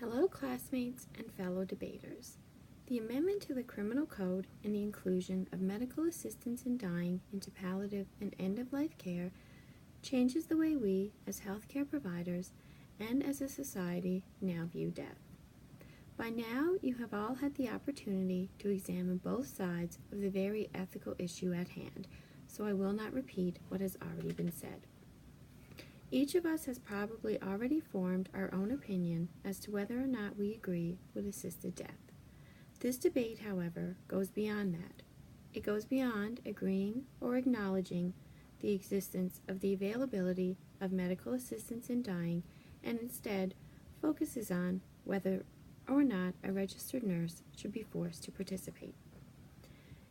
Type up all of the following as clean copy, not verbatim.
Hello classmates and fellow debaters. The amendment to the Criminal Code and the inclusion of medical assistance in dying into palliative and end-of-life care changes the way we, as healthcare providers and as a society, now view death. By now, you have all had the opportunity to examine both sides of the very ethical issue at hand, so I will not repeat what has already been said. Each of us has probably already formed our own opinion as to whether or not we agree with assisted death. This debate, however, goes beyond that. It goes beyond agreeing or acknowledging the existence of the availability of medical assistance in dying and instead focuses on whether or not a registered nurse should be forced to participate.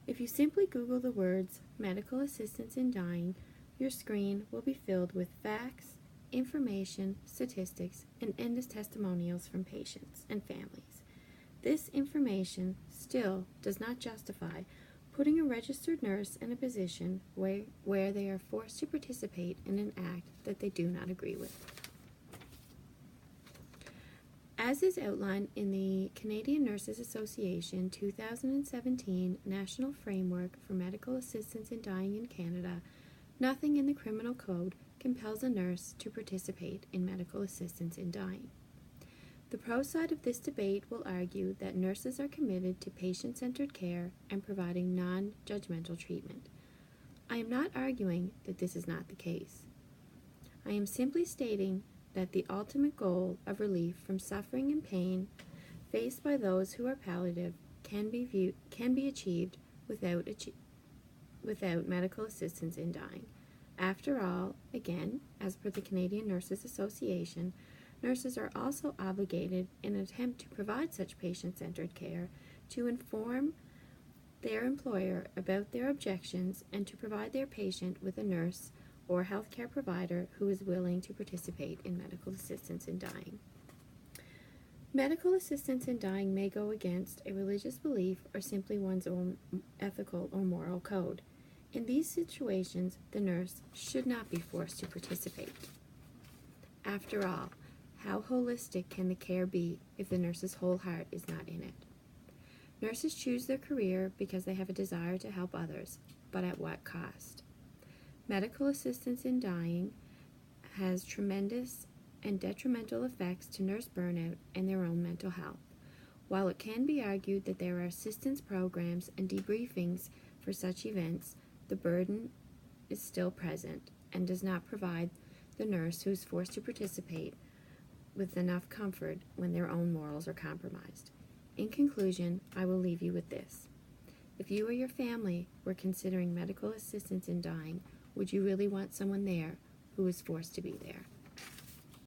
If you simply Google the words medical assistance in dying, your screen will be filled with facts, information, statistics, and endless testimonials from patients and families. This information still does not justify putting a registered nurse in a position where they are forced to participate in an act that they do not agree with. As is outlined in the Canadian Nurses Association 2017 National Framework for Medical Assistance in Dying in Canada, nothing in the Criminal Code compels a nurse to participate in medical assistance in dying. The pro side of this debate will argue that nurses are committed to patient-centered care and providing non-judgmental treatment. I am not arguing that this is not the case. I am simply stating that the ultimate goal of relief from suffering and pain faced by those who are palliative can be achieved without medical assistance in dying. After all, again, as per the Canadian Nurses Association, nurses are also obligated in an attempt to provide such patient-centered care to inform their employer about their objections and to provide their patient with a nurse or healthcare provider who is willing to participate in medical assistance in dying. Medical assistance in dying may go against a religious belief or simply one's own ethical or moral code. In these situations, the nurse should not be forced to participate. After all, how holistic can the care be if the nurse's whole heart is not in it? Nurses choose their career because they have a desire to help others, but at what cost? Medical assistance in dying has tremendous and detrimental effects to nurse burnout and their own mental health. While it can be argued that there are assistance programs and debriefings for such events, the burden is still present and does not provide the nurse who is forced to participate with enough comfort when their own morals are compromised. In conclusion, I will leave you with this. If you or your family were considering medical assistance in dying, would you really want someone there who is forced to be there?